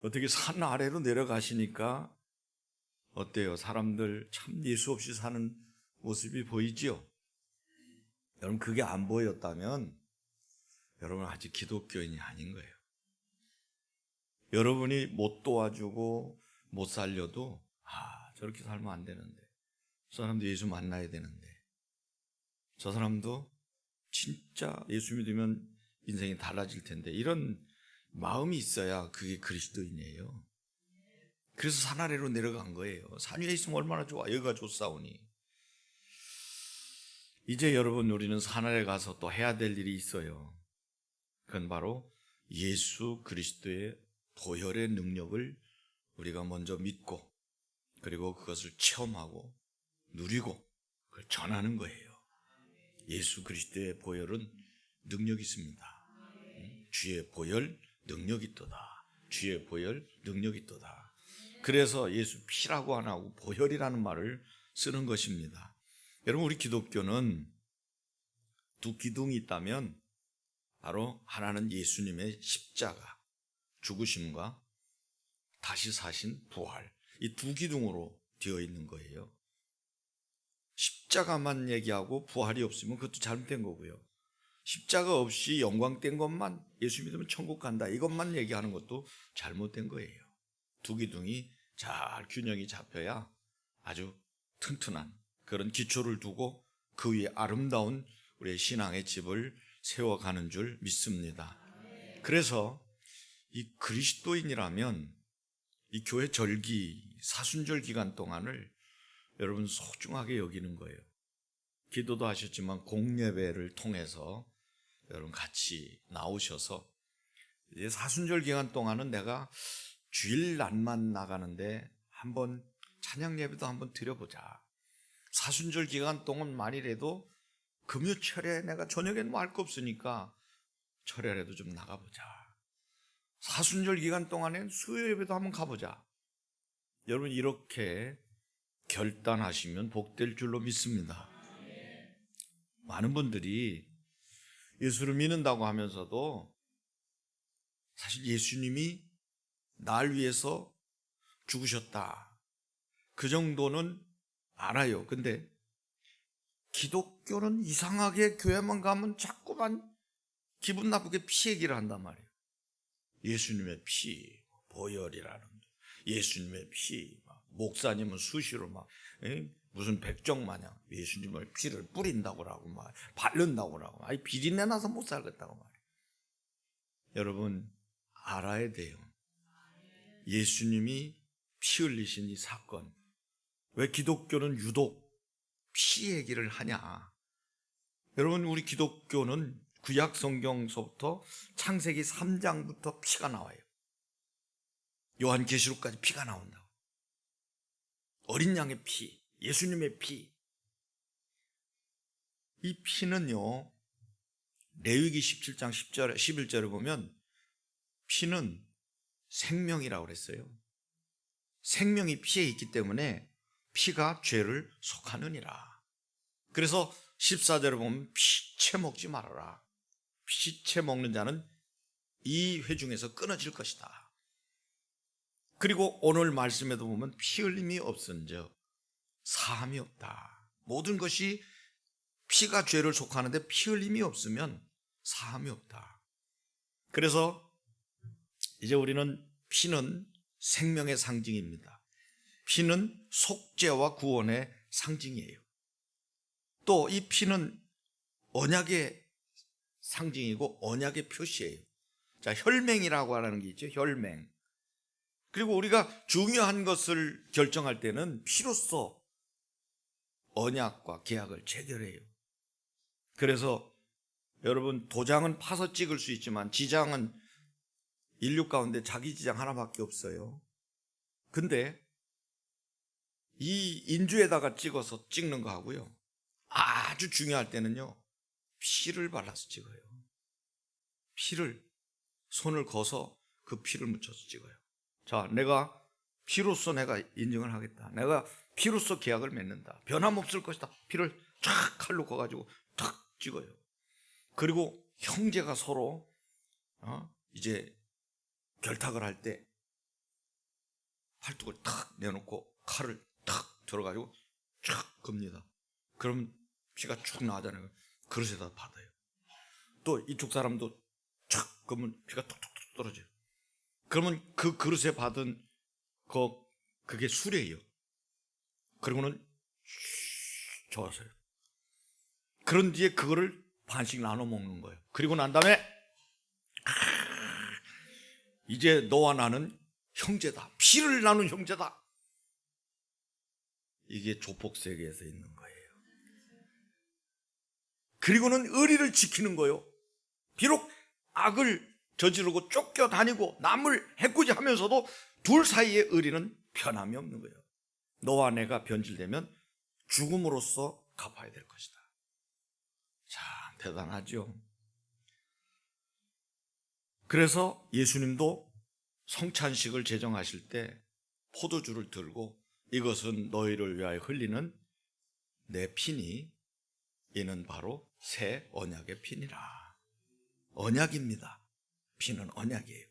어떻게 산 아래로 내려가시니까 어때요? 사람들 참 예수 없이 사는 모습이 보이지요? 여러분, 그게 안 보였다면 여러분 아직 기독교인이 아닌 거예요. 여러분이 못 도와주고 못 살려도 저렇게 살면 안 되는데, 저 사람도 예수 만나야 되는데, 저 사람도 진짜 예수 믿으면 인생이 달라질 텐데, 이런 마음이 있어야 그게 그리스도인이에요. 그래서 산 아래로 내려간 거예요. 산 위에 있으면 얼마나 좋아. 여기가 좋사오니. 이제 여러분, 우리는 산 아래 가서 또 해야 될 일이 있어요. 그건 바로 예수 그리스도의 보혈의 능력을 우리가 먼저 믿고, 그리고 그것을 체험하고 누리고 그걸 전하는 거예요. 예수 그리스도의 보혈은 능력이 있습니다. 주의 보혈 능력이 있도다. 주의 보혈 능력이 있도다. 그래서 예수 피라고 안 하고 보혈이라는 말을 쓰는 것입니다. 여러분, 우리 기독교는 두 기둥이 있다면 바로 하나는 예수님의 십자가, 죽으심과 다시 사신 부활, 이 두 기둥으로 되어 있는 거예요. 십자가만 얘기하고 부활이 없으면 그것도 잘못된 거고요. 십자가 없이 영광된 것만, 예수 믿으면 천국 간다, 이것만 얘기하는 것도 잘못된 거예요. 두 기둥이 잘 균형이 잡혀야 아주 튼튼한 그런 기초를 두고 그 위에 아름다운 우리의 신앙의 집을 세워가는 줄 믿습니다. 그래서 이 그리스도인이라면 이 교회 절기, 사순절 기간 동안을 여러분 소중하게 여기는 거예요. 기도도 하셨지만 공예배를 통해서 여러분 같이 나오셔서 이제 사순절 기간 동안은 내가 주일 날만 나가는데 한번 찬양 예배도 한번 드려보자. 사순절 기간 동안 만일에도 금요철에 내가 저녁에는 뭐 할 거 없으니까 철야라도 좀 나가보자. 사순절 기간 동안엔 수요 예배도 한번 가보자. 여러분, 이렇게 결단하시면 복될 줄로 믿습니다. 많은 분들이 예수를 믿는다고 하면서도 사실 예수님이 날 위해서 죽으셨다, 그 정도는 알아요. 근데 기독교는 이상하게 교회만 가면 자꾸만 기분 나쁘게 피 얘기를 한단 말이에요. 예수님의 피, 보혈이라는, 예수님의 피, 목사님은 수시로 무슨 백정 마냥 예수님의 피를 뿌린다고 하고 바른다고 하고 비린내 나서 못 살겠다고 말이에요. 여러분, 알아야 돼요. 예수님이 피 흘리신 이 사건, 왜 기독교는 유독 피 얘기를 하냐? 여러분, 우리 기독교는 구약 성경서부터 창세기 3장부터 피가 나와요. 요한계시록까지 피가 나온다고. 어린 양의 피, 예수님의 피. 이 피는요, 레위기 17장 10절, 11절에 보면 피는 생명이라고 그랬어요. 생명이 피에 있기 때문에 피가 죄를 속하느니라. 그래서 14절에 보면 피채 먹지 말아라. 피채 먹는 자는 이 회중에서 끊어질 것이다. 그리고 오늘 말씀에도 보면 피 흘림이 없은즉 사함이 없다. 모든 것이 피가 죄를 속하는데 피 흘림이 없으면 사함이 없다. 그래서 이제 우리는 피는 생명의 상징입니다. 피는 속죄와 구원의 상징이에요. 또 이 피는 언약의 상징이고 언약의 표시예요. 자, 혈맹이라고 하는 게 있죠. 혈맹. 그리고 우리가 중요한 것을 결정할 때는 피로써 언약과 계약을 체결해요. 그래서 여러분, 도장은 파서 찍을 수 있지만 지장은 인류 가운데 자기 지장 하나밖에 없어요. 근데 이 인주에다가 찍어서 찍는 거 하고요, 아주 중요할 때는요, 피를 발라서 찍어요. 피를, 손을 거서 그 피를 묻혀서 찍어요. 자, 내가 피로써 내가 인정을 하겠다. 내가 피로써 계약을 맺는다. 변함없을 것이다. 피를 쫙 칼로 꺼가지고 탁 찍어요. 그리고 형제가 서로 이제 결탁을 할 때 팔뚝을 탁 내놓고 칼을 탁 들어가지고 쫙 겁니다. 그러면 피가 쭉 나가잖아요. 그릇에다 받아요. 또 이쪽 사람도 쫙 그러면 피가 톡톡톡 떨어져요. 그러면 그 그릇에 받은 그게 술이에요. 그리고는 저으세요. 그런 뒤에 그거를 반씩 나눠 먹는 거예요. 그리고 난 다음에 이제 너와 나는 형제다. 피를 나눈 형제다. 이게 조폭 세계에서 있는 거예요. 그리고는 의리를 지키는 거예요. 비록 악을 저지르고 쫓겨다니고 남을 해코지하면서도 둘 사이의 의리는 변함이 없는 거예요. 너와 내가 변질되면 죽음으로써 갚아야 될 것이다. 참 대단하죠. 그래서 예수님도 성찬식을 제정하실 때 포도주를 들고 이것은 너희를 위하여 흘리는 내 피니 이는 바로 새 언약의 피니라. 언약입니다. 피는 언약이에요.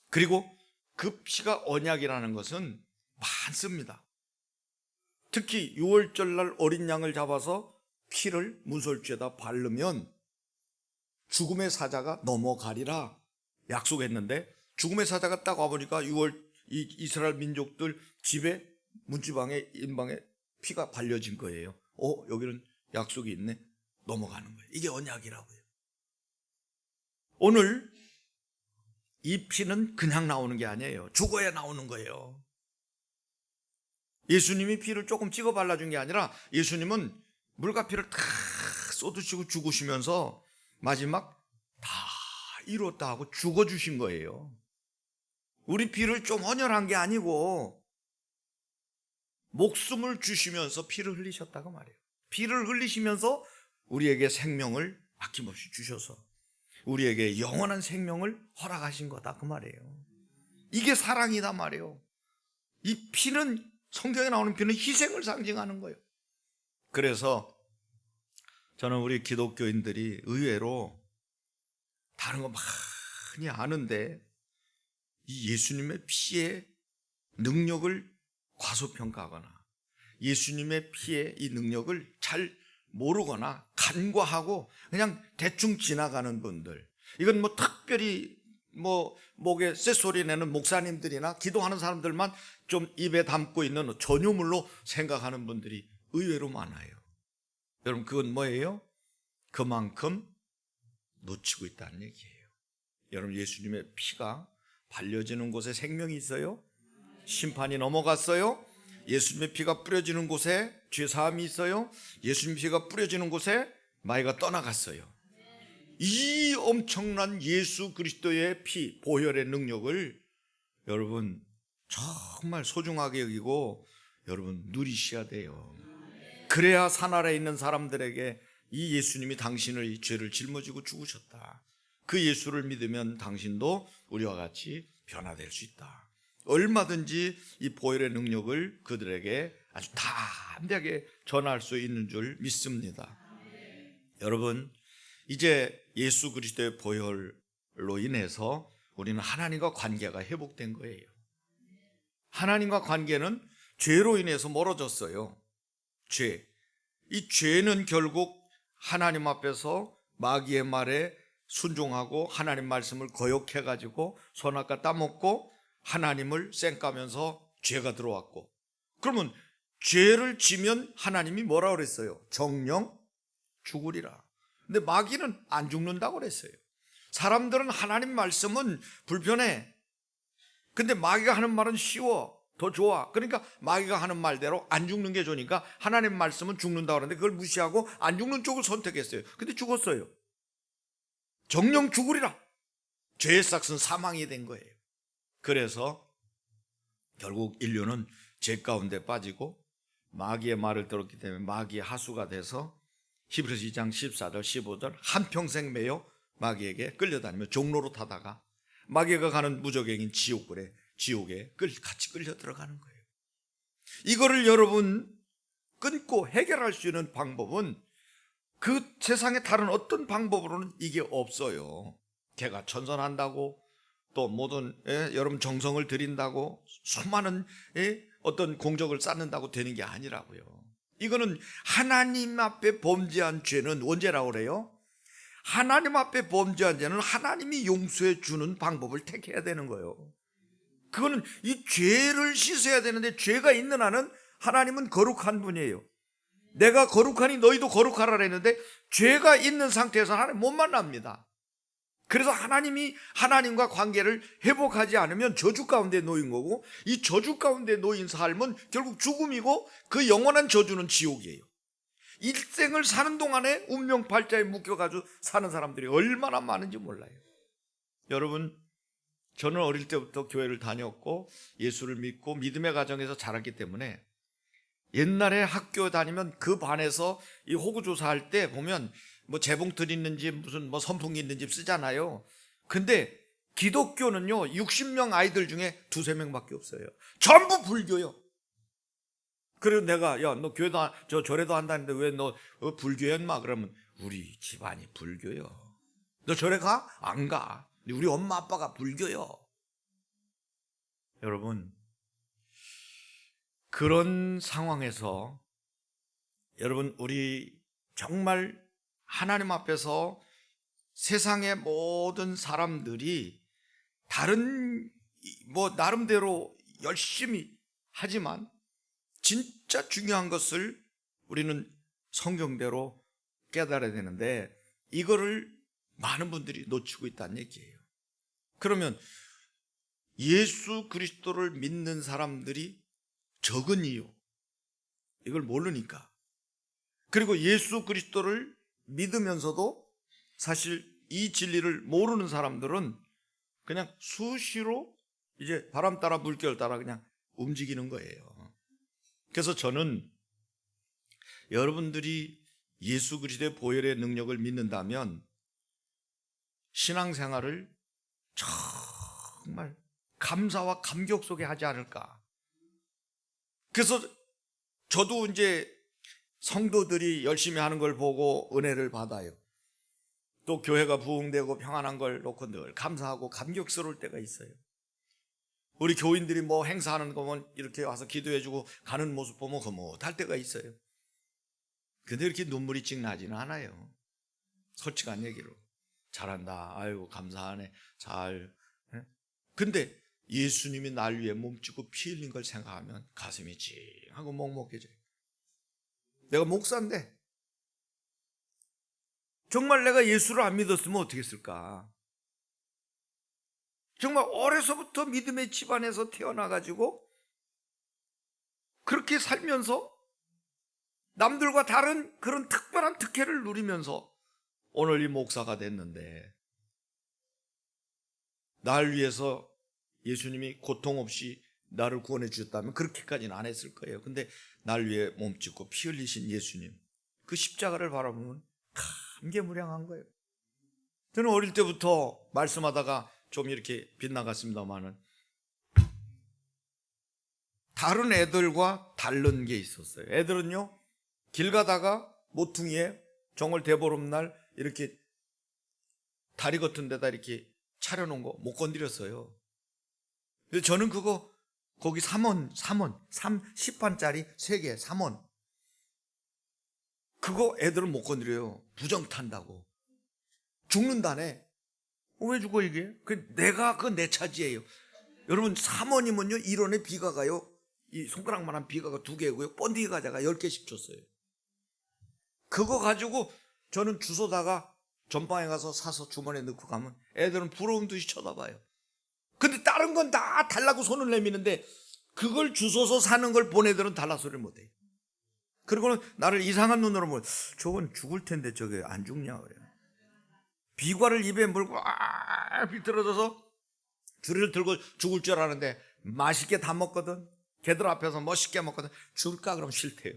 그리고 그 피가 언약이라는 것은 많습니다. 특히 6월절 날 어린 양을 잡아서 피를 문설주에다 바르면 죽음의 사자가 넘어가리라 약속했는데 죽음의 사자가 딱 와보니까 6월 이스라엘 민족들 집에 문지방에 인방에 피가 발려진 거예요. 여기는 약속이 있네. 넘어가는 거예요. 이게 언약이라고요. 오늘 이 피는 그냥 나오는 게 아니에요. 죽어야 나오는 거예요. 예수님이 피를 조금 찍어 발라준 게 아니라 예수님은 물과 피를 다 쏟으시고 죽으시면서 마지막 다 이뤘다 하고 죽어주신 거예요. 우리 피를 좀 헌혈한 게 아니고 목숨을 주시면서 피를 흘리셨다고 말해요. 피를 흘리시면서 우리에게 생명을 아낌없이 주셔서 우리에게 영원한 생명을 허락하신 거다 그 말이에요. 이게 사랑이다 말이에요. 이 피는 성경에 나오는 피는 희생을 상징하는 거예요. 그래서 저는 우리 기독교인들이 의외로 다른 거 많이 아는데 이 예수님의 피의 능력을 과소평가하거나 예수님의 피의 이 능력을 잘 모르거나 간과하고 그냥 대충 지나가는 분들, 이건 뭐 특별히 목에 쇳소리 내는 목사님들이나 기도하는 사람들만 좀 입에 담고 있는 전유물로 생각하는 분들이 의외로 많아요. 여러분 그건 뭐예요? 그만큼 놓치고 있다는 얘기예요. 여러분 예수님의 피가 발려지는 곳에 생명이 있어요? 심판이 넘어갔어요? 예수님의 피가 뿌려지는 곳에 죄사함이 있어요? 예수님 피가 뿌려지는 곳에 마귀가 떠나갔어요. 이 엄청난 예수 그리스도의 피, 보혈의 능력을 여러분 정말 소중하게 여기고 여러분 누리셔야 돼요. 그래야 산아래에 있는 사람들에게 이 예수님이 당신의 죄를 짊어지고 죽으셨다, 그 예수를 믿으면 당신도 우리와 같이 변화될 수 있다, 얼마든지 이 보혈의 능력을 그들에게 아주 담대하게 전할 수 있는 줄 믿습니다. 여러분 이제 예수 그리스도의 보혈로 인해서 우리는 하나님과 관계가 회복된 거예요. 하나님과 관계는 죄로 인해서 멀어졌어요. 이 죄는 결국 하나님 앞에서 마귀의 말에 순종하고 하나님 말씀을 거역해가지고 선악과 따먹고 하나님을 쌩까면서 죄가 들어왔고, 그러면 죄를 지면 하나님이 뭐라 그랬어요? 정령 죽으리라. 근데 마귀는 안 죽는다고 그랬어요. 사람들은 하나님 말씀은 불편해. 근데 마귀가 하는 말은 쉬워, 더 좋아. 그러니까 마귀가 하는 말대로 안 죽는 게 좋으니까 하나님 말씀은 죽는다고 그러는데 그걸 무시하고 안 죽는 쪽을 선택했어요. 근데 죽었어요. 정령 죽으리라. 죄의 삭은 사망이 된 거예요. 그래서 결국 인류는 죄 가운데 빠지고 마귀의 말을 들었기 때문에 마귀의 하수가 돼서 히브리서 2장 14절 15절 한평생 매여 마귀에게 끌려다니며 종로로 타다가 마귀가 가는 무적행인 지옥에 같이 끌려 들어가는 거예요. 이거를 여러분 끊고 해결할 수 있는 방법은 그 세상에 다른 어떤 방법으로는 이게 없어요. 개가 천선한다고 또 모든 여러분 정성을 들인다고 수많은 어떤 공적을 쌓는다고 되는 게 아니라고요. 이거는 하나님 앞에 범죄한 죄는 언제라고 그래요? 하나님 앞에 범죄한 죄는 하나님이 용서해 주는 방법을 택해야 되는 거예요. 그거는 이 죄를 씻어야 되는데, 죄가 있는 한은 하나님은 거룩한 분이에요. 내가 거룩하니 너희도 거룩하라 했는데 죄가 있는 상태에서 하나님 못 만납니다. 그래서 하나님이 하나님과 관계를 회복하지 않으면 저주 가운데 놓인 거고, 이 저주 가운데 놓인 삶은 결국 죽음이고 그 영원한 저주는 지옥이에요. 일생을 사는 동안에 운명 팔자에 묶여가지고 사는 사람들이 얼마나 많은지 몰라요. 여러분, 저는 어릴 때부터 교회를 다녔고 예수를 믿고 믿음의 가정에서 자랐기 때문에 옛날에 학교 다니면 그 반에서 이 호구조사할 때 보면 뭐 재봉틀 있는지 무슨 뭐 선풍기 있는지 쓰잖아요. 근데 기독교는요 60명 아이들 중에 2-3명밖에 없어요. 전부 불교요. 그리고 내가 야 너 교회도 저 절에도 한다는데 왜 너 불교야 인마? 그러면 우리 집안이 불교요. 너 절에 가? 안 가. 우리 엄마 아빠가 불교요. 여러분, 그런 상황에서 여러분 우리 정말 하나님 앞에서 세상의 모든 사람들이 다른 뭐 나름대로 열심히 하지만 진짜 중요한 것을 우리는 성경대로 깨달아야 되는데, 이거를 많은 분들이 놓치고 있다는 얘기예요. 그러면 예수 그리스도를 믿는 사람들이 적은 이유, 이걸 모르니까. 그리고 예수 그리스도를 믿으면서도 사실 이 진리를 모르는 사람들은 그냥 수시로 이제 바람 따라 물결 따라 그냥 움직이는 거예요. 그래서 저는 여러분들이 예수 그리스도의 보혈의 능력을 믿는다면 신앙생활을 정말 감사와 감격 속에 하지 않을까. 그래서 저도 이제 성도들이 열심히 하는 걸 보고 은혜를 받아요. 또 교회가 부흥되고 평안한 걸 놓고 늘 감사하고 감격스러울 때가 있어요. 우리 교인들이 뭐 행사하는 거 보면 이렇게 와서 기도해주고 가는 모습 보면 흐뭇할 때가 있어요. 근데 이렇게 눈물이 찍 나지는 않아요. 솔직한 얘기로. 잘한다. 아이고 감사하네. 잘. 근데 예수님이 날 위해 몸짓고 피 흘린 걸 생각하면 가슴이 찡하고 먹먹해져요. 내가 목사인데 정말 내가 예수를 안 믿었으면 어떻게 했을까? 정말 어려서부터 믿음의 집안에서 태어나가지고 그렇게 살면서 남들과 다른 그런 특별한 특혜를 누리면서 오늘 이 목사가 됐는데, 날 위해서 예수님이 고통 없이 나를 구원해 주셨다면 그렇게까지는 안 했을 거예요. 근데 날 위해 몸짓고 피 흘리신 예수님, 그 십자가를 바라보면 감개무량한 거예요. 저는 어릴 때부터 말씀하다가 좀 이렇게 빗나갔습니다만은 다른 애들과 다른 게 있었어요. 애들은요 길 가다가 모퉁이에 정월 대보름날 이렇게 다리 같은 데다 이렇게 차려놓은 거 못 건드렸어요. 근데 저는 그거 거기 10판짜리 3개 3원, 그거 애들은 못 건드려요. 부정 탄다고. 죽는다네. 왜 죽어 이게? 내가 내 차지예요. 여러분 3원이면요 1원에 비가 가요. 이 손가락만한 비가가 2개고요. 번데기 과자가 10개씩 줬어요. 그거 가지고 저는 주소다가 전방에 가서 사서 주머니에 넣고 가면 애들은 부러운 듯이 쳐다봐요. 근데 다른 건 다 달라고 손을 내미는데 그걸 주워서 사는 걸 본 애들은 달라 소리를 못해요. 그리고는 나를 이상한 눈으로 보면 저건 죽을 텐데 저게 안 죽냐 그래요. 비과를 입에 물고 비틀어져서 줄을 들고 죽을 줄 아는데 맛있게 다 먹거든. 걔들 앞에서 멋있게 먹거든. 줄까 그럼 싫대요.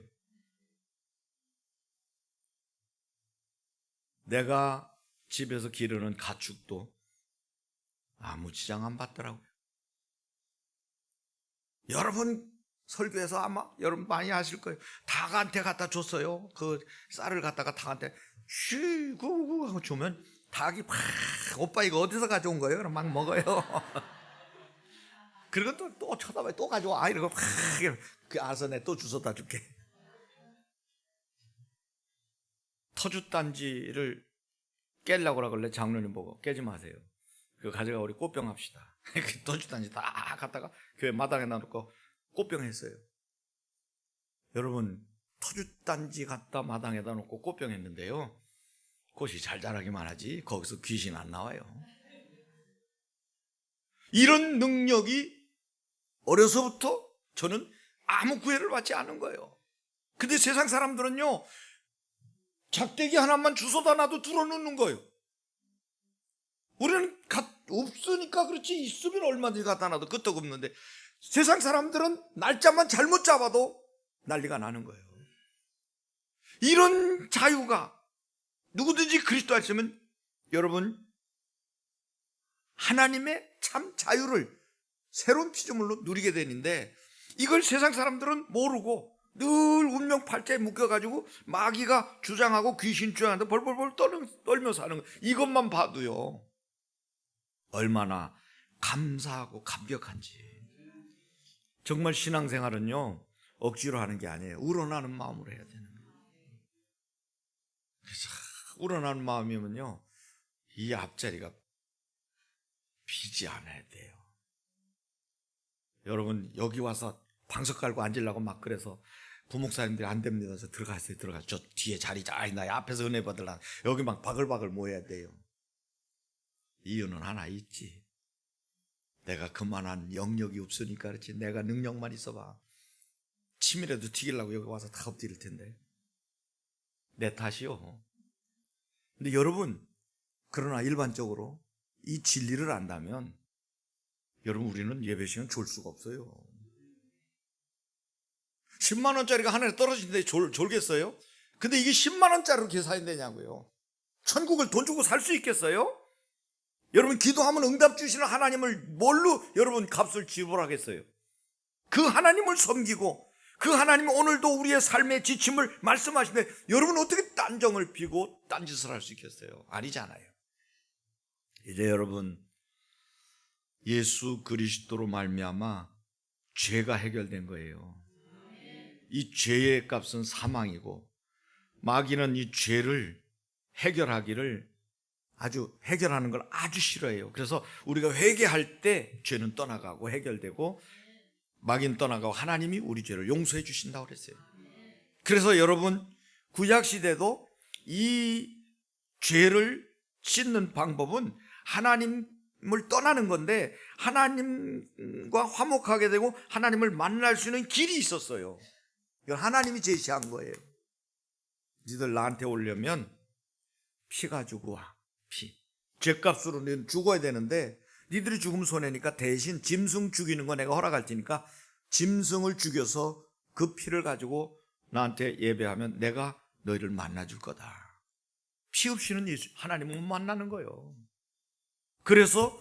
내가 집에서 기르는 가축도 아무 지장 안 받더라고요. 여러분 설교에서 아마 여러분 많이 아실 거예요. 닭한테 갖다 줬어요. 그 쌀을 갖다가 닭한테 쉬구구 하고 주면 닭이 막 오빠 이거 어디서 가져온 거예요? 그럼 막 먹어요. 그리고 또 쳐다봐요. 또 가져와. 이러고 막 알아서 내 또 주워다 줄게. 터줏단지를 깨려고 그러길래 장로님 보고 깨지 마세요. 그거 가져가 우리 꽃병 합시다. 터줏단지 다 갖다가 교회 마당에 놔놓고 꽃병 했어요. 여러분 터줏단지 갖다 마당에다 놓고 꽃병 했는데요, 꽃이 잘 자라기만 하지 거기서 귀신 안 나와요. 이런 능력이 어려서부터 저는 아무 구애를 받지 않은 거예요. 근데 세상 사람들은요, 작대기 하나만 주워다 놔도 들어놓는 거예요. 우리는 없으니까 그렇지, 있으면 얼마든지 갖다 놔도 끄떡없는데 세상 사람들은 날짜만 잘못 잡아도 난리가 나는 거예요. 이런 자유가 누구든지 그리스도 안에서면 여러분 하나님의 참 자유를 새로운 피조물로 누리게 되는데, 이걸 세상 사람들은 모르고 늘 운명 팔자에 묶여가지고 마귀가 주장하고 귀신 주장하는데 벌벌벌 떨며 사는 거. 이것만 봐도요 얼마나 감사하고 감격한지. 정말 신앙생활은요 억지로 하는 게 아니에요. 우러나는 마음으로 해야 되는 거예요. 그래서 우러나는 마음이면요 이 앞자리가 비지 않아야 돼요. 여러분 여기 와서 방석 깔고 앉으려고 막 그래서 부목사님들이 안 됩니다. 그래서 들어가세요. 저 뒤에 자리 나 앞에서 은혜 받으려고 여기 막 바글바글 모여야 돼요. 이유는 하나 있지. 내가 그만한 영역이 없으니까 그렇지. 내가 능력만 있어봐 침이라도 튀기려고 여기 와서 다 엎드릴 텐데 내 탓이요. 근데 여러분 그러나 일반적으로 이 진리를 안다면 여러분 우리는 예배 시간 졸 수가 없어요. 10만 원짜리가 하늘에 떨어진데 졸겠어요? 근데 이게 10만 원짜리로 계산이 되냐고요. 천국을 돈 주고 살 수 있겠어요? 여러분 기도하면 응답 주시는 하나님을 뭘로 여러분 값을 지불하겠어요? 그 하나님을 섬기고 그 하나님이 오늘도 우리의 삶의 지침을 말씀하시는데 여러분 어떻게 딴정을 피고 딴짓을 할 수 있겠어요? 아니잖아요. 이제 여러분 예수 그리스도로 말미암아 죄가 해결된 거예요. 이 죄의 값은 사망이고 마귀는 이 죄를 해결하는 걸 아주 싫어해요. 그래서 우리가 회개할 때 죄는 떠나가고 해결되고 마귀는 떠나가고 하나님이 우리 죄를 용서해 주신다고 그랬어요. 그래서 여러분 구약시대도 이 죄를 씻는 방법은 하나님을 떠나는 건데 하나님과 화목하게 되고 하나님을 만날 수 있는 길이 있었어요. 이건 하나님이 제시한 거예요. 니들 나한테 오려면 피 가지고 와. 피. 죄값으로 너는 죽어야 되는데 니들이 죽으면 손해니까 대신 짐승 죽이는 거 내가 허락할 테니까 짐승을 죽여서 그 피를 가지고 나한테 예배하면 내가 너희를 만나줄 거다. 피 없이는 하나님은 못 만나는 거예요. 그래서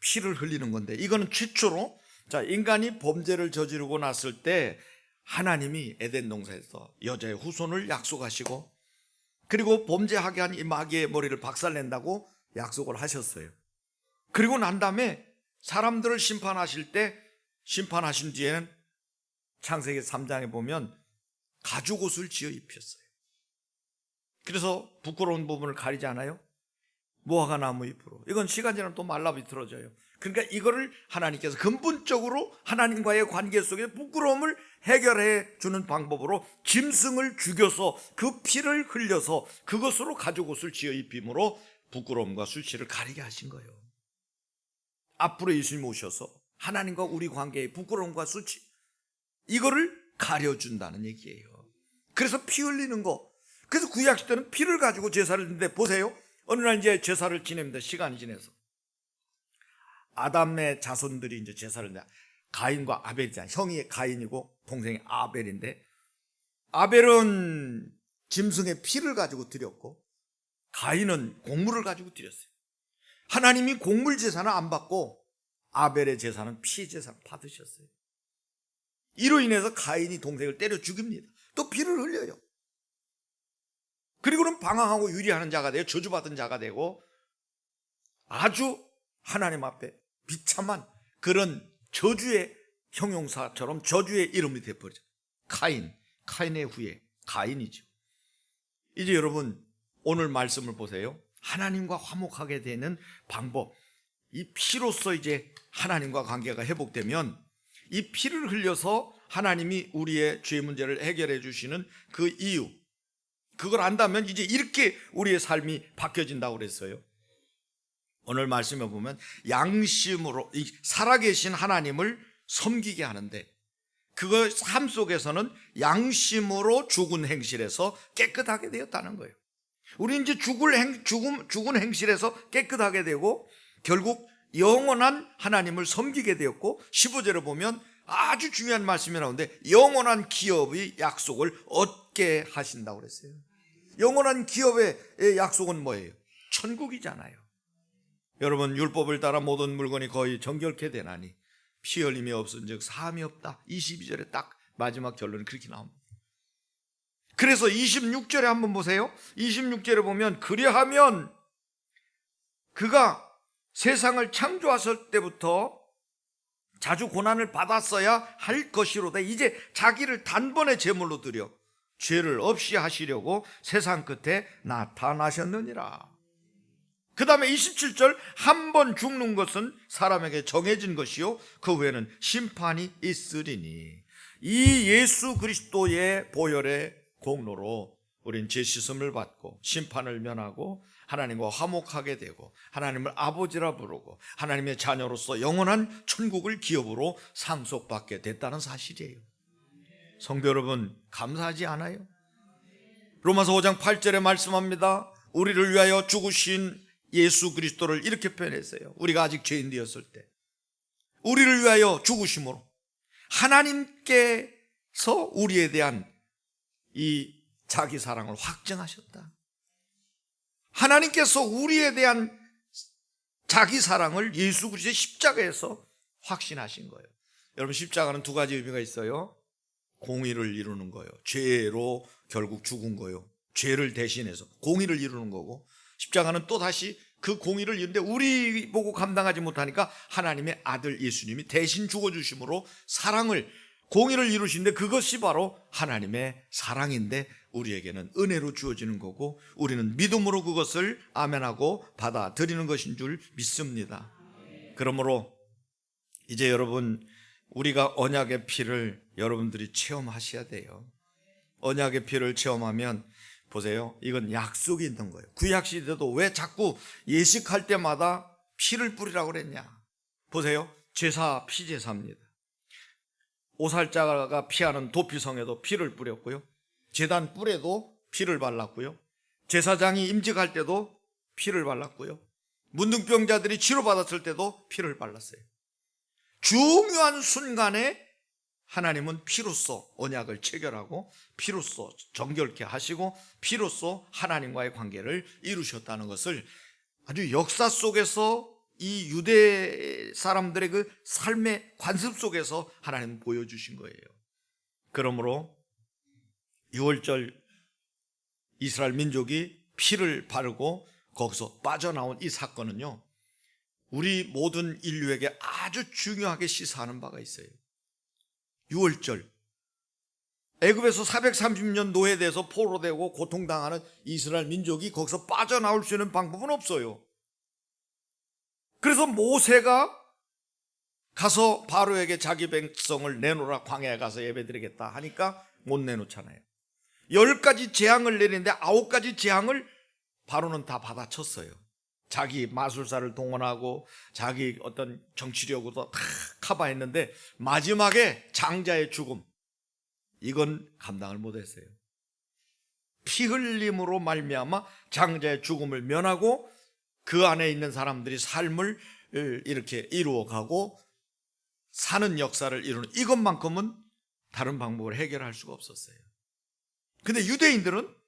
피를 흘리는 건데 이거는 최초로 인간이 범죄를 저지르고 났을 때 하나님이 에덴 동산에서 여자의 후손을 약속하시고 그리고 범죄하게 한 이 마귀의 머리를 박살낸다고 약속을 하셨어요. 그리고 난 다음에 사람들을 심판하실 때 심판하신 뒤에는 창세기 3장에 보면 가죽옷을 지어 입혔어요. 그래서 부끄러운 부분을 가리지 않아요? 무화과 나무 잎으로. 이건 시간 지나면 또 말라 비틀어져요. 그러니까 이거를 하나님께서 근본적으로 하나님과의 관계 속에 부끄러움을 해결해 주는 방법으로 짐승을 죽여서 그 피를 흘려서 그것으로 가죽옷을 지어 입힘으로 부끄러움과 수치를 가리게 하신 거예요. 앞으로 예수님 오셔서 하나님과 우리 관계의 부끄러움과 수치 이거를 가려준다는 얘기예요. 그래서 피 흘리는 거. 그래서 구약시대는 피를 가지고 제사를 드는데 보세요. 어느 날 이제 제사를 지냅니다. 시간이 지나서 아담의 자손들이 이제 제사를 가인과 아벨이잖아요. 형이 가인이고 동생이 아벨인데 아벨은 짐승의 피를 가지고 드렸고 가인은 곡물을 가지고 드렸어요. 하나님이 곡물 제사는 안 받고 아벨의 제사는 피 제사를 받으셨어요. 이로 인해서 가인이 동생을 때려 죽입니다. 또 피를 흘려요. 그리고는 방황하고 유리하는 자가 되고 저주받은 자가 되고 아주 하나님 앞에 비참한 그런 저주의 형용사처럼 저주의 이름이 되어버리죠. 카인의 후예 가인이죠. 이제 여러분 오늘 말씀을 보세요. 하나님과 화목하게 되는 방법, 이 피로써 이제 하나님과 관계가 회복되면 이 피를 흘려서 하나님이 우리의 죄 문제를 해결해 주시는 그 이유, 그걸 안다면 이제 이렇게 우리의 삶이 바뀌어진다고 그랬어요. 오늘 말씀에 보면 양심으로 살아계신 하나님을 섬기게 하는데, 그거 삶 속에서는 양심으로 죽은 행실에서 깨끗하게 되었다는 거예요. 우리 이제 죽은 행실에서 깨끗하게 되고 결국 영원한 하나님을 섬기게 되었고, 15절에 보면 아주 중요한 말씀이 나오는데 영원한 기업의 약속을 얻게 하신다고 그랬어요. 영원한 기업의 약속은 뭐예요? 천국이잖아요. 여러분, 율법을 따라 모든 물건이 거의 정결케 되나니 피 흘림이 없은즉 사함이 없다. 22절에 딱 마지막 결론이 그렇게 나옵니다. 그래서 26절에 한번 보세요. 26절에 보면 그리하면 그가 세상을 창조하실 때부터 자주 고난을 받았어야 할 것이로다. 이제 자기를 단번에 제물로 드려 죄를 없이 하시려고 세상 끝에 나타나셨느니라. 그 다음에 27절, 한 번 죽는 것은 사람에게 정해진 것이요 그 후에는 심판이 있으리니 이 예수 그리스도의 보혈의 공로로 우린 죄 씻음을 받고 심판을 면하고 하나님과 화목하게 되고 하나님을 아버지라 부르고 하나님의 자녀로서 영원한 천국을 기업으로 상속받게 됐다는 사실이에요. 성도 여러분, 감사하지 않아요? 로마서 5장 8절에 말씀합니다. 우리를 위하여 죽으신 예수 그리스도를 이렇게 표현했어요. 우리가 아직 죄인되었을 때 우리를 위하여 죽으심으로 하나님께서 우리에 대한 이 자기 사랑을 확증하셨다. 하나님께서 우리에 대한 자기 사랑을 예수 그리스도의 십자가에서 확신하신 거예요. 여러분, 십자가는 두 가지 의미가 있어요. 공의를 이루는 거예요. 죄로 결국 죽은 거예요. 죄를 대신해서 공의를 이루는 거고, 십자가는 또 다시 그 공의를 이루는데 우리 보고 감당하지 못하니까 하나님의 아들 예수님이 대신 죽어주심으로 사랑을, 공의를 이루시는데 그것이 바로 하나님의 사랑인데 우리에게는 은혜로 주어지는 거고 우리는 믿음으로 그것을 아멘하고 받아들이는 것인 줄 믿습니다. 그러므로 이제 여러분, 우리가 언약의 피를 여러분들이 체험하셔야 돼요. 언약의 피를 체험하면 보세요, 이건 약속이 있는 거예요. 구약시대도 왜 자꾸 예식할 때마다 피를 뿌리라고 그랬냐? 보세요, 제사, 피제사입니다. 오살자가 피하는 도피성에도 피를 뿌렸고요, 제단 뿔에도 피를 발랐고요, 제사장이 임직할 때도 피를 발랐고요, 문둥병자들이 치료받았을 때도 피를 발랐어요. 중요한 순간에 하나님은 피로써 언약을 체결하고 피로써 정결케 하시고 피로써 하나님과의 관계를 이루셨다는 것을 아주 역사 속에서 이 유대 사람들의 그 삶의 관습 속에서 하나님은 보여주신 거예요. 그러므로 6월절 이스라엘 민족이 피를 바르고 거기서 빠져나온 이 사건은요, 우리 모든 인류에게 아주 중요하게 시사하는 바가 있어요. 6월절, 애굽에서 430년 노예돼서 포로되고 고통당하는 이스라엘 민족이 거기서 빠져나올 수 있는 방법은 없어요. 그래서 모세가 가서 바로에게 자기 백성을 내놓으라, 광야에 가서 예배드리겠다 하니까 못 내놓잖아요. 10가지 재앙을 내리는데 9가지 재앙을 바로는 다 받아쳤어요. 자기 마술사를 동원하고 자기 어떤 정치력으로 다 커버했는데 마지막에 장자의 죽음, 이건 감당을 못했어요. 피 흘림으로 말미암아 장자의 죽음을 면하고 그 안에 있는 사람들이 삶을 이렇게 이루어가고 사는 역사를 이루는 이것만큼은 다른 방법을 해결할 수가 없었어요. 근데 유대인들은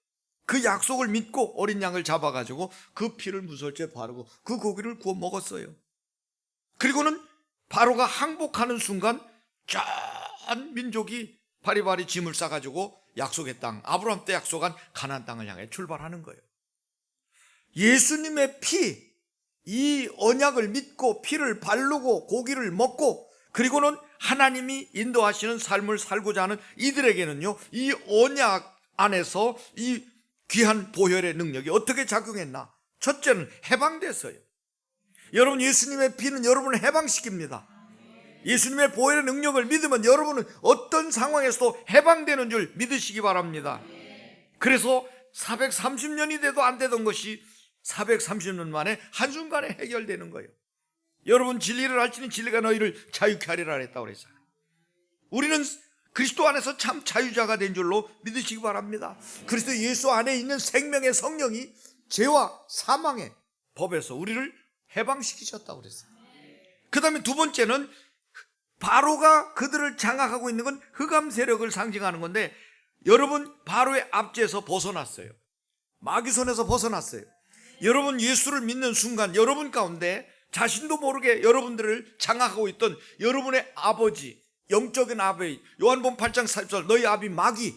그 약속을 믿고 어린 양을 잡아가지고 그 피를 무설주에 바르고 그 고기를 구워 먹었어요. 그리고는 바로가 항복하는 순간 전 민족이 바리바리 짐을 싸가지고 약속의 땅, 아브라함 때 약속한 가나안 땅을 향해 출발하는 거예요. 예수님의 피, 이 언약을 믿고 피를 바르고 고기를 먹고 그리고는 하나님이 인도하시는 삶을 살고자 하는 이들에게는요, 이 언약 안에서 이 귀한 보혈의 능력이 어떻게 작용했나? 첫째는 해방됐어요. 여러분, 예수님의 피는 여러분을 해방시킵니다. 예수님의 보혈의 능력을 믿으면 여러분은 어떤 상황에서도 해방되는 줄 믿으시기 바랍니다. 그래서 430년이 돼도 안 되던 것이 430년 만에 한순간에 해결되는 거예요. 여러분, 진리를 알지니 진리가 너희를 자유케 하리라 했다고 그랬어요. 우리는 그리스도 안에서 참 자유자가 된 줄로 믿으시기 바랍니다. 그리스도 예수 안에 있는 생명의 성령이 죄와 사망의 법에서 우리를 해방시키셨다고 그랬어요. 그 다음에 두 번째는 바로가 그들을 장악하고 있는 건 흑암 세력을 상징하는 건데, 여러분, 바로의 압제에서 벗어났어요. 마귀 손에서 벗어났어요. 여러분, 예수를 믿는 순간 여러분 가운데 자신도 모르게 여러분들을 장악하고 있던 여러분의 아버지, 영적인 아버지, 요한복음 8장 44절, 너희 아비 마귀,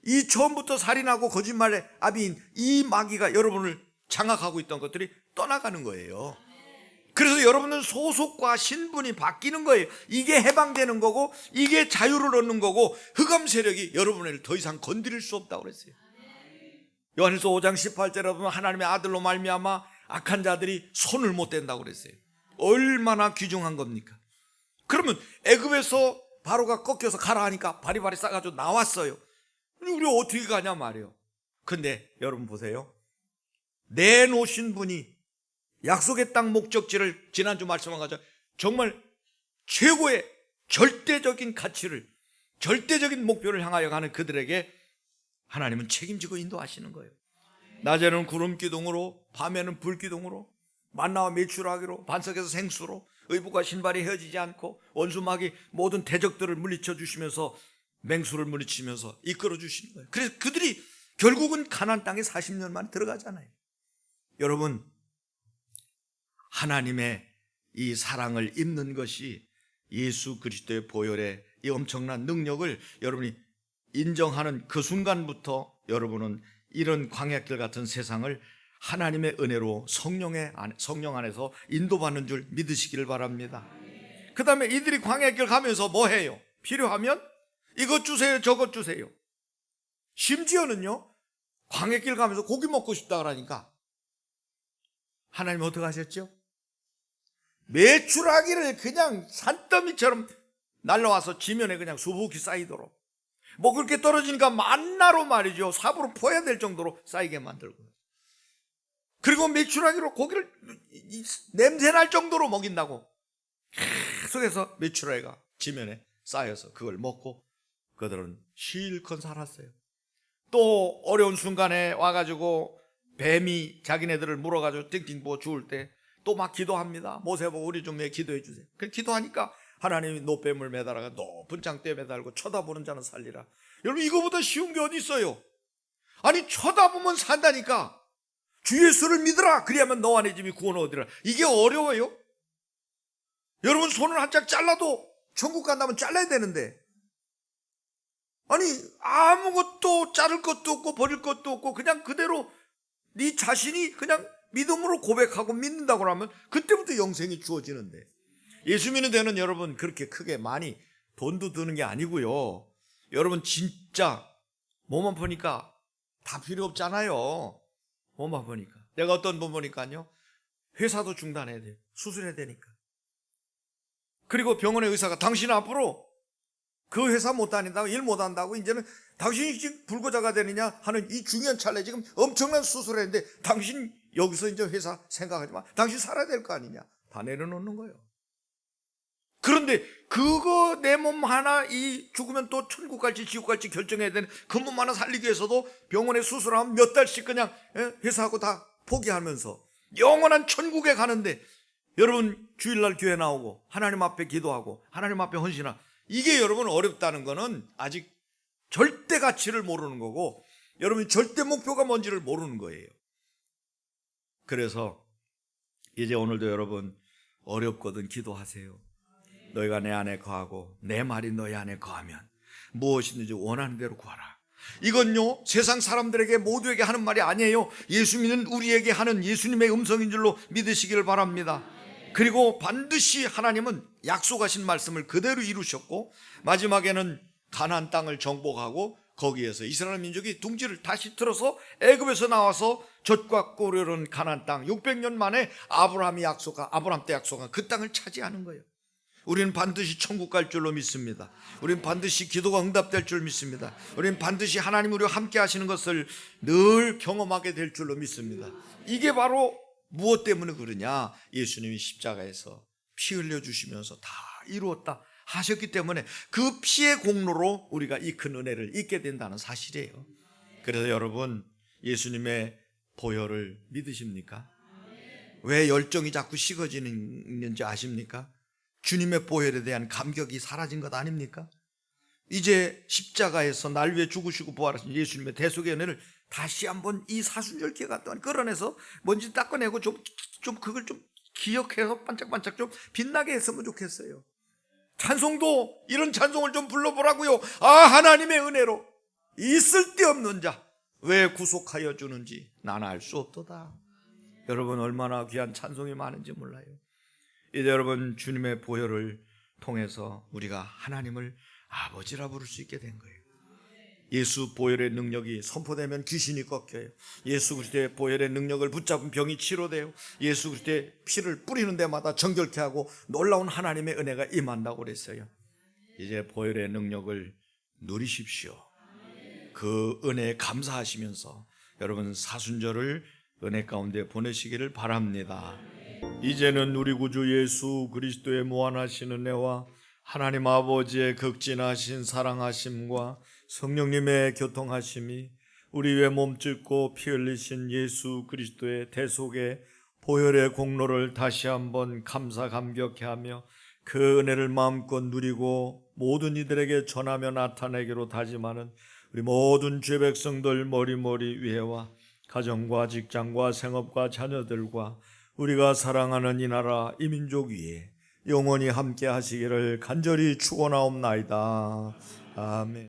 이 처음부터 살인하고 거짓말의 아비인 이 마귀가 여러분을 장악하고 있던 것들이 떠나가는 거예요. 그래서 여러분은 소속과 신분이 바뀌는 거예요. 이게 해방되는 거고, 이게 자유를 얻는 거고, 흑암 세력이 여러분을 더 이상 건드릴 수 없다고 그랬어요. 요한일서 5장 18절에 보면 하나님의 아들로 말미암아 악한 자들이 손을 못 댄다고 그랬어요. 얼마나 귀중한 겁니까? 그러면 애굽에서 바로가 꺾여서 가라 하니까 바리바리 싸가지고 나왔어요. 우리 어떻게 가냐 말이에요. 근데 여러분 보세요. 내놓으신 분이 약속의 땅 목적지를 지난주 말씀한 것처럼 정말 최고의 절대적인 가치를, 절대적인 목표를 향하여 가는 그들에게 하나님은 책임지고 인도하시는 거예요. 낮에는 구름 기둥으로, 밤에는 불 기둥으로, 만나와 메추라기로, 반석에서 생수로, 의복과 신발이 헤어지지 않고 원수마귀 모든 대적들을 물리쳐 주시면서 맹수를 물리치면서 이끌어 주시는 거예요. 그래서 그들이 결국은 가나안 땅에 40년 만에 들어가잖아요. 여러분, 하나님의 이 사랑을 입는 것이 예수 그리스도의 보혈의 이 엄청난 능력을 여러분이 인정하는 그 순간부터 여러분은 이런 광야길 같은 세상을 하나님의 은혜로 성령 안에서 인도받는 줄 믿으시기를 바랍니다. 그 다음에 이들이 광야길 가면서 뭐 해요? 필요하면 이것 주세요, 저것 주세요. 심지어는요, 광야길 가면서 고기 먹고 싶다 그러니까 하나님 어떻게 하셨죠? 메추라기를 그냥 산더미처럼 날라와서 지면에 그냥 수북히 쌓이도록, 뭐 그렇게 떨어지니까 만나로 말이죠, 삽으로 퍼야 될 정도로 쌓이게 만들고, 그리고 메추라기로 고기를 냄새날 정도로 먹인다고 계속해서 메추라기가 지면에 쌓여서 그걸 먹고 그들은 실컷 살았어요. 또 어려운 순간에 와가지고 뱀이 자기네들을 물어가지고 띵띵 부어 죽을 때 또 막 기도합니다. 모세 보고 우리 좀 왜 기도해 주세요. 그 기도하니까 하나님이 노뱀을 매달아가 높은 장대에 매달고 쳐다보는 자는 살리라. 여러분, 이거보다 쉬운 게 어디 있어요? 아니, 쳐다보면 산다니까. 주 예수를 믿으라, 그리하면 너와 내 집이 구원 얻으리라. 이게 어려워요? 여러분, 손을 한 짝 잘라도 천국 간다면 잘라야 되는데, 아니 아무것도 자를 것도 없고 버릴 것도 없고 그냥 그대로 네 자신이 그냥 믿음으로 고백하고 믿는다고 하면 그때부터 영생이 주어지는데, 예수 믿는 데는 여러분 그렇게 크게 많이 돈도 드는 게 아니고요. 여러분 진짜 몸 아프니까 다 필요 없잖아요. 몸 아프니까. 내가 어떤 분 보니까요, 회사도 중단해야 돼요. 수술해야 되니까. 그리고 병원의 의사가 당신 앞으로 그 회사 못 다닌다고, 일 못 한다고, 이제는 당신이 지금 불구자가 되느냐 하는 이 중요한 찰나에 지금 엄청난 수술을 했는데 당신 여기서 이제 회사 생각하지 마. 당신 살아야 될 거 아니냐. 다 내려놓는 거예요. 그런데 그거 내 몸 하나 이 죽으면 또 천국 갈지 지옥 갈지 결정해야 되는 그 몸 하나 살리기 위해서도 병원에 수술하면 몇 달씩 그냥 회사하고 다 포기하면서 영원한 천국에 가는데, 여러분 주일날 교회 나오고 하나님 앞에 기도하고 하나님 앞에 헌신하고, 이게 여러분 어렵다는 거는 아직 절대 가치를 모르는 거고, 여러분이 절대 목표가 뭔지를 모르는 거예요. 그래서 이제 오늘도 여러분 어렵거든 기도하세요. 너희가 내 안에 거하고 내 말이 너희 안에 거하면 무엇이든지 원하는 대로 구하라. 이건요 세상 사람들에게 모두에게 하는 말이 아니에요. 예수 믿는 우리에게 하는 예수님의 음성인 줄로 믿으시기를 바랍니다. 그리고 반드시 하나님은 약속하신 말씀을 그대로 이루셨고 마지막에는 가나안 땅을 정복하고 거기에서 이스라엘 민족이 둥지를 다시 틀어서 애굽에서 나와서 젖과 꿀이 흐르는 가나안 땅 600년 만에 아브라함 때 약속한 그 땅을 차지하는 거예요. 우리는 반드시 천국 갈 줄로 믿습니다. 우리는 반드시 기도가 응답될 줄 믿습니다. 우리는 반드시 하나님 우리와 함께 하시는 것을 늘 경험하게 될 줄로 믿습니다. 이게 바로 무엇 때문에 그러냐? 예수님이 십자가에서 피 흘려주시면서 다 이루었다 하셨기 때문에 그 피의 공로로 우리가 이 큰 은혜를 잊게 된다는 사실이에요. 그래서 여러분 예수님의 보혈을 믿으십니까? 왜 열정이 자꾸 식어지는지 아십니까? 주님의 보혈에 대한 감격이 사라진 것 아닙니까? 이제 십자가에서 날 위해 죽으시고 부활하신 예수님의 대속의 은혜를 다시 한번 이 사순절 기간 동안 끌어내서 먼지 닦아내고 좀 그걸 좀 기억해서 반짝반짝 좀 빛나게 했으면 좋겠어요. 찬송도 이런 찬송을 좀 불러보라고요. 아, 하나님의 은혜로 이 쓸데없는 자 왜 구속하여 주는지 나는 알 수 없도다. 여러분 얼마나 귀한 찬송이 많은지 몰라요. 이제 여러분 주님의 보혈을 통해서 우리가 하나님을 아버지라 부를 수 있게 된 거예요. 예수 보혈의 능력이 선포되면 귀신이 꺾여요. 예수 그리스도의 보혈의 능력을 붙잡은 병이 치료돼요. 예수 그리스도의 피를 뿌리는 데마다 정결케 하고 놀라운 하나님의 은혜가 임한다고 그랬어요. 이제 보혈의 능력을 누리십시오. 그 은혜에 감사하시면서 여러분 사순절을 은혜 가운데 보내시기를 바랍니다. 이제는 우리 구주 예수 그리스도의 무한하신 은혜와 하나님 아버지의 극진하신 사랑하심과 성령님의 교통하심이 우리 위에 몸짓고 피 흘리신 예수 그리스도의 대속의 보혈의 공로를 다시 한번 감사 감격해 하며 그 은혜를 마음껏 누리고 모든 이들에게 전하며 나타내기로 다짐하는 우리 모든 죄 백성들 머리머리 위에와 가정과 직장과 생업과 자녀들과 우리가 사랑하는 이 나라 이 민족 위에 영원히 함께 하시기를 간절히 축원하옵나이다. 아멘.